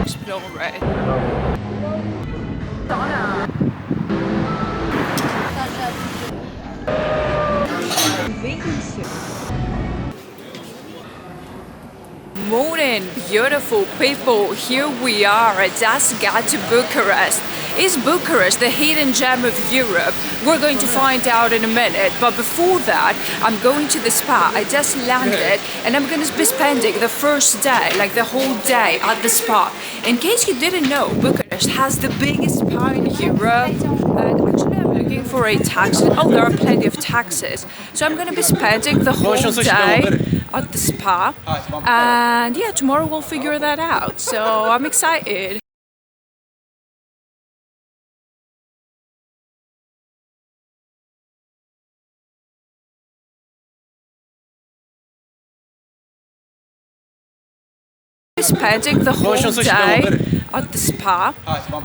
explore it. Morning, beautiful people. Here we are. I just got to Bucharest. Is Bucharest the hidden gem of Europe? We're going to find out in a minute. But before that, I'm going to the spa. I just landed and I'm going to be spending the first day, like the whole day at the spa. In case you didn't know, Bucharest has the biggest spa in Europe. And actually, I'm looking for a taxi. Oh, there are plenty of taxis. So I'm going to be spending the whole day at the spa. And yeah, tomorrow we'll figure that out. So I'm excited. Spending the whole day at the spa,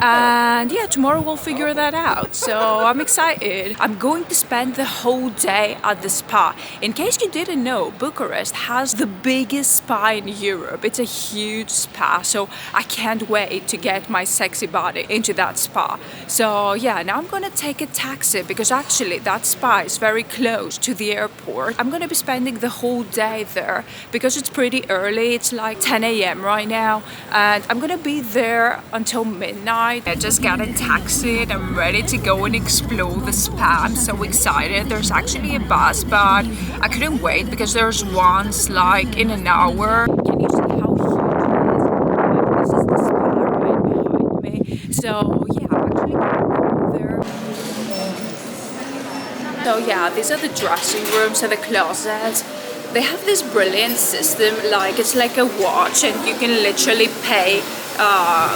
and yeah, tomorrow we'll figure that out. So I'm excited. I'm going to spend the whole day at the spa. In case you didn't know, Bucharest has the biggest spa in Europe. It's a huge spa, so I can't wait to get my sexy body into that spa. So yeah, now I'm gonna take a taxi because actually that spa is very close to the airport. I'm gonna be spending the whole day there because it's pretty early. It's like 10 a.m. right now, and I'm gonna be there until midnight. I just got a taxi and I'm ready to go and explore the spa. I'm so excited. There's actually a bus, but I couldn't wait because there's ones like in an hour. Can you see how huge it is? This is the spa right behind me. So yeah, I'm actually gonna go there. So yeah, these are the dressing rooms and the closets. They have this brilliant system, like it's like a watch and you can literally pay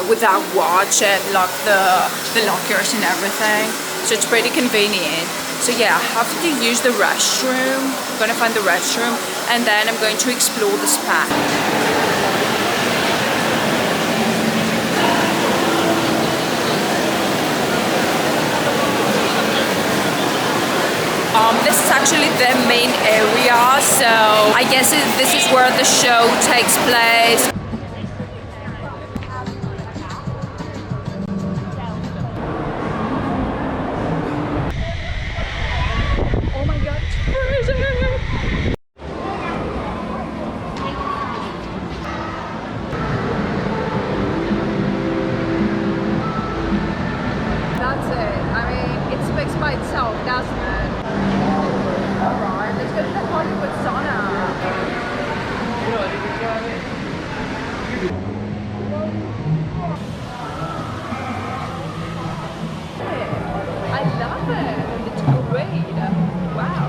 with that watch and lock the lockers and everything. So it's pretty convenient. So yeah, I have to use the restroom. I'm gonna find the restroom and then I'm going to explore the spa. This is actually the main area, so I guess this is where the show takes place. Oh my god, it's crazy! That's it. I mean, it speaks by itself, doesn't it? Alright, let's go to the Hollywood sauna. I love it. It's great. Wow.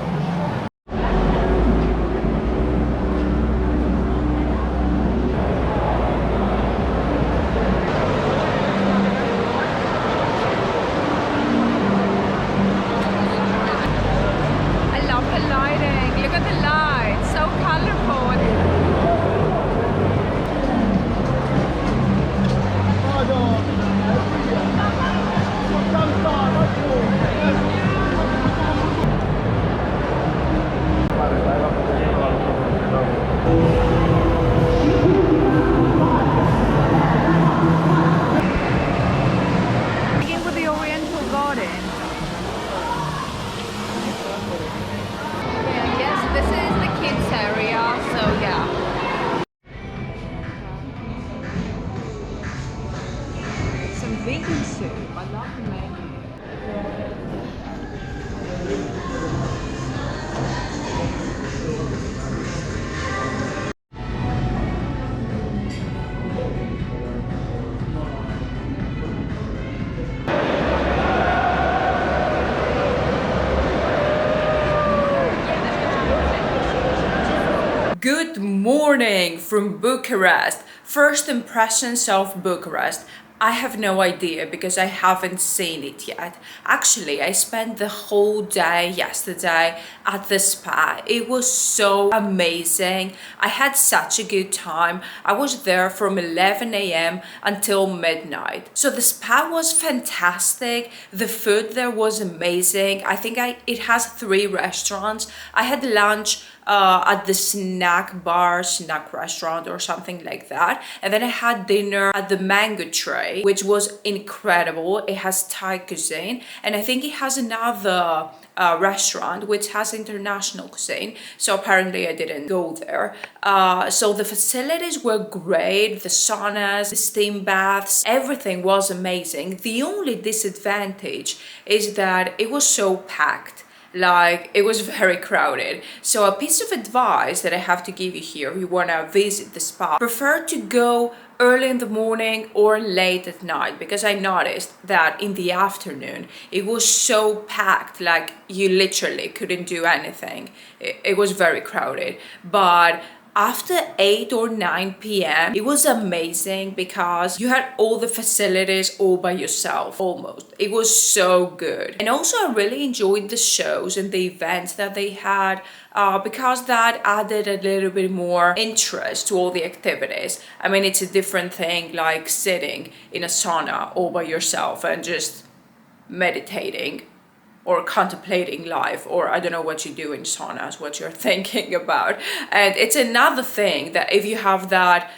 Vegan soup. I love the menu. Good morning from Bucharest. First impressions of Bucharest. I have no idea because I haven't seen it yet. Actually, I spent the whole day yesterday at the spa. It was so amazing. I had such a good time. I was there from 11 a.m. until midnight. So the spa was fantastic. The food there was amazing. I think it has 3 restaurants. I had lunch at the snack bar, snack restaurant or something like that. And then I had dinner at the Mango Tray, which was incredible. It has Thai cuisine, and I think it has another restaurant which has international cuisine. So apparently I didn't go there. So the facilities were great, the saunas, the steam baths, everything was amazing. The only disadvantage is that it was so packed. Like, it was very crowded. So a piece of advice that I have to give you here, if you want to visit the spa, prefer to go early in the morning or late at night, because I noticed that in the afternoon it was so packed, like you literally couldn't do anything. It was very crowded. But after 8 or 9 p.m. it was amazing, because you had all the facilities all by yourself, almost. It was so good. And also I really enjoyed the shows and the events that they had, because that added a little bit more interest to all the activities. I mean, it's a different thing like sitting in a sauna all by yourself and just meditating or contemplating life, or I don't know what you do in saunas, what you're thinking about. And it's another thing that if you have that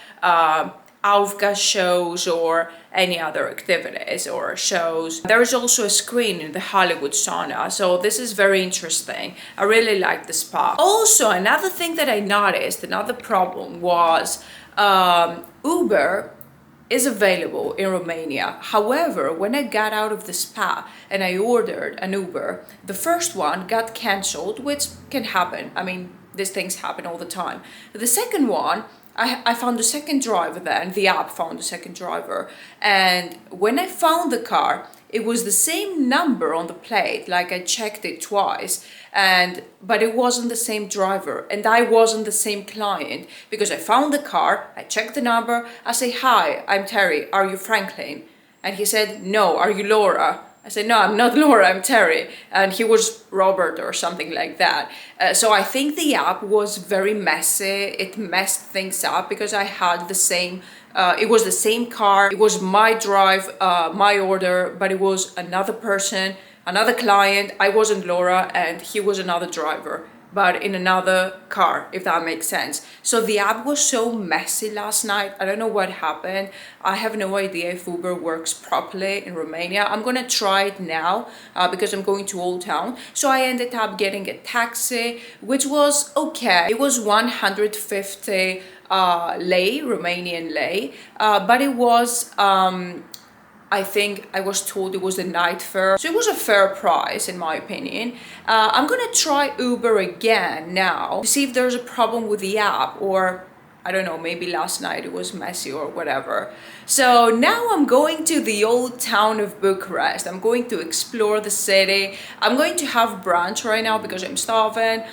Aufga shows or any other activities or shows, there is also a screen in the Hollywood sauna. So this is very interesting. I really like the spa. Also, another thing that I noticed, another problem was Uber is available in Romania. However, when I got out of the spa and I ordered an Uber, the first one got cancelled, which can happen. I mean, these things happen all the time. The second one, I found a second driver then, the app found a second driver. And when I found the car, it was the same number on the plate, like I checked it twice, but it wasn't the same driver, and I wasn't the same client, because I found the car, I checked the number, I say, "Hi, I'm Terry, are you Franklin?" And he said, "No, are you Laura?" I said, "No, I'm not Laura, I'm Terry." And he was Robert or something like that. So I think the app was very messy. It messed things up, because I had the same, it was the same car. It was my drive, my order, but it was another person, another client. I wasn't Laura and he was another driver, but in another car, if that makes sense. So the app was so messy last night. I don't know what happened. I have no idea if Uber works properly in Romania. I'm gonna try it now because I'm going to Old Town. So I ended up getting a taxi, which was okay. It was 150 lei, Romanian lei, but it was I think I was told it was a night fare. So it was a fair price in my opinion. I'm gonna try Uber again now to see if there's a problem with the app, or I don't know, maybe last night it was messy or whatever. So now I'm going to the old town of Bucharest. I'm going to explore the city. I'm going to have brunch right now because I'm starving.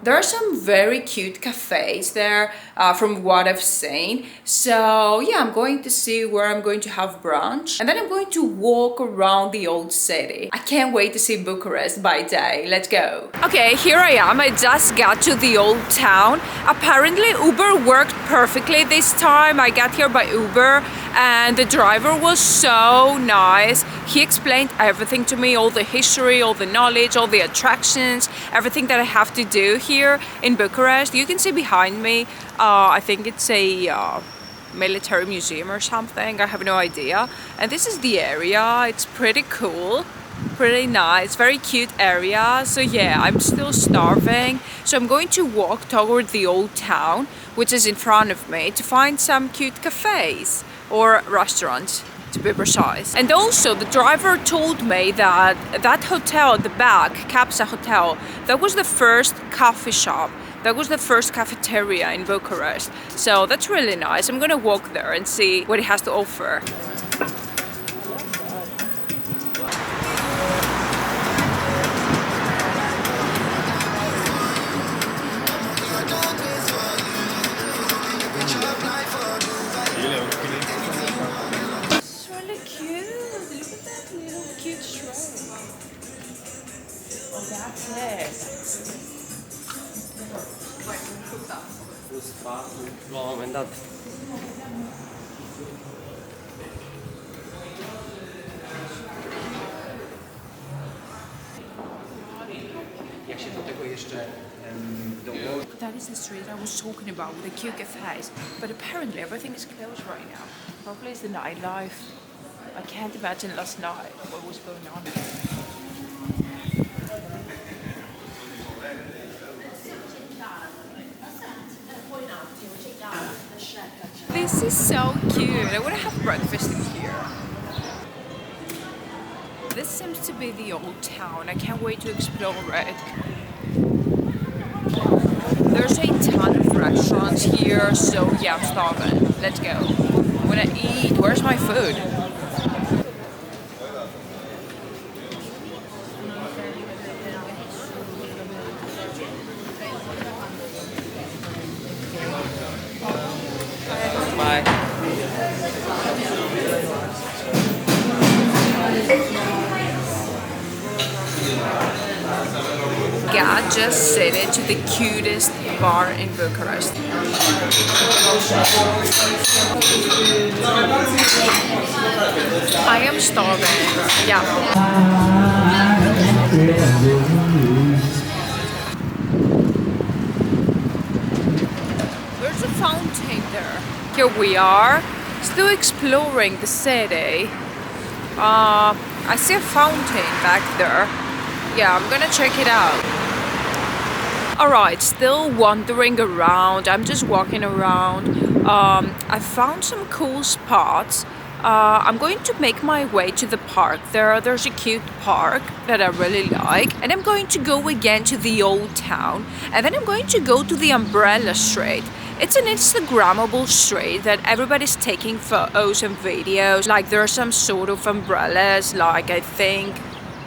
There are some very cute cafes there from what I've seen. So yeah, I'm going to see where I'm going to have brunch, and then I'm going to walk around the old city. I can't wait to see Bucharest by day. Let's go. Okay, here I am. I just got to the old town. Apparently Uber worked perfectly this time. I got here by Uber and the driver was so nice. He explained everything to me, all the history, all the knowledge, all the attractions, everything that I have to do here in Bucharest. You can see behind me, I think it's a military museum or something, I have no idea. And this is the area. It's pretty cool, pretty nice, very cute area. So yeah, I'm still starving, so I'm going to walk toward the old town, which is in front of me, to find some cute cafes or restaurants, to be precise. And also the driver told me that that hotel at the back, Capsa Hotel, that was the first coffee shop, that was the first cafeteria in Bucharest. So that's really nice. I'm gonna walk there and see what it has to offer. La un moment dat. Jak się do tego jeszcze That is the street I was talking about with the cute cafes, but apparently everything is closed right now. Probably it's the nightlife. I can't imagine last night what was going on. This is so cute. I want to have breakfast in here. This seems to be the old town. I can't wait to explore it. There's a ton of restaurants here, so yeah, I'm starving. Let's go. I want to eat. Where's my food? Got just seated to the cutest bar in Bucharest. I am starving. Yeah. There's a fountain there. Here we are, still exploring the city. I see a fountain back there. Yeah, I'm gonna check it out. Alright, still wandering around. I'm just walking around. I found some cool spots. I'm going to make my way to the park. There's a cute park that I really like. And I'm going to go again to the old town. And then I'm going to go to the Umbrella Street. It's an Instagrammable street that everybody's taking photos and videos. Like there are some sort of umbrellas, like I think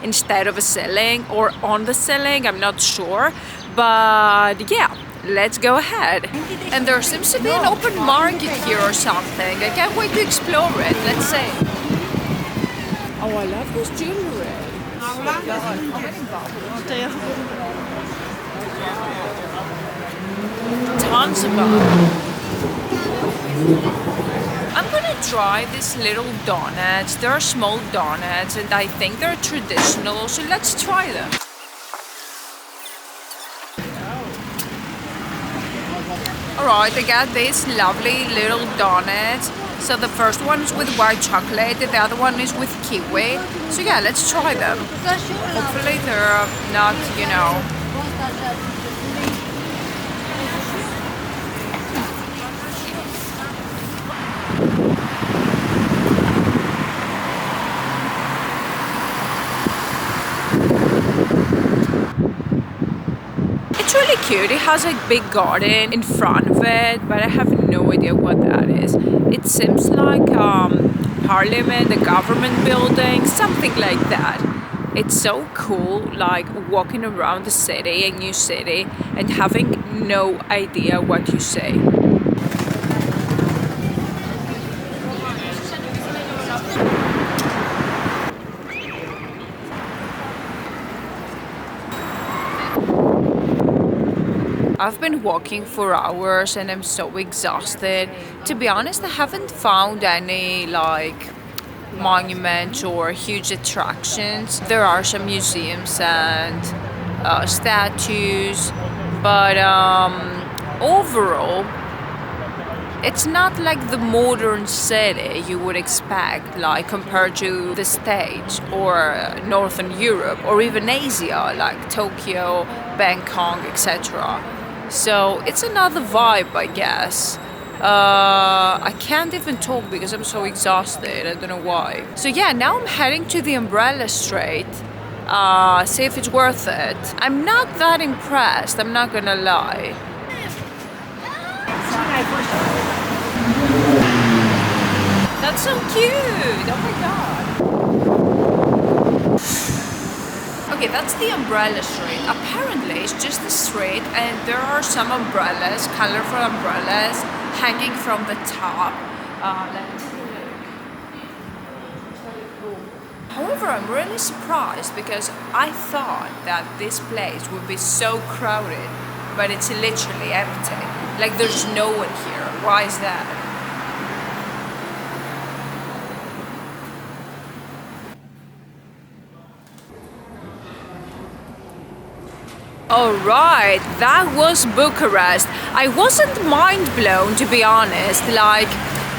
instead of a ceiling or on the ceiling, I'm not sure. But yeah, let's go ahead. And there seems to be an open market here or something. I can't wait to explore it. Let's see. Oh, I love this jewelry. Oh my God. Tons of them. I'm gonna try these little donuts. They're small donuts and I think they're traditional, so let's try them. Alright, I got these lovely little donuts. So the first one is with white chocolate, the other one is with kiwi. So yeah, let's try them. Hopefully they're not, you know, it's really cute. It has a big garden in front of it, but I have no idea what that is. It seems like parliament, a government building, something like that. It's so cool, like walking around the city, a new city, and having no idea what you say. I've been walking for hours and I'm so exhausted. To be honest, I haven't found any like monuments or huge attractions. There are some museums and statues, but overall, it's not like the modern city you would expect, like compared to the States or Northern Europe or even Asia, like Tokyo, Bangkok, etc. So it's another vibe, I guess. I can't even talk because I'm so exhausted. I don't know why. So yeah, now I'm heading to the Umbrella Street. See if it's worth it. I'm not that impressed, I'm not gonna lie. That's so cute! Oh my god! Okay, that's the Umbrella Street. Apparently, it's just a street and there are some umbrellas, colorful umbrellas, hanging from the top. Let's look. It's very cool. However, I'm really surprised because I thought that this place would be so crowded, but it's literally empty. Like there's no one here. Why is that? Alright, that was Bucharest. I wasn't mind blown, to be honest. Like,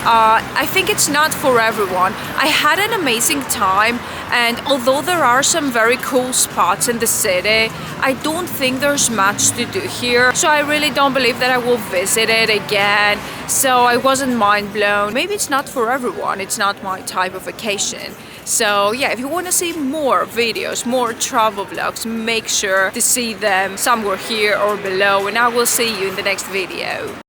I think it's not for everyone. I had an amazing time, and although there are some very cool spots in the city, I don't think there's much to do here. So I really don't believe that I will visit it again. So I wasn't mind blown. Maybe it's not for everyone. It's not my type of vacation. So yeah, if you want to see more videos, more travel vlogs, make sure to see them somewhere here or below, and I will see you in the next video.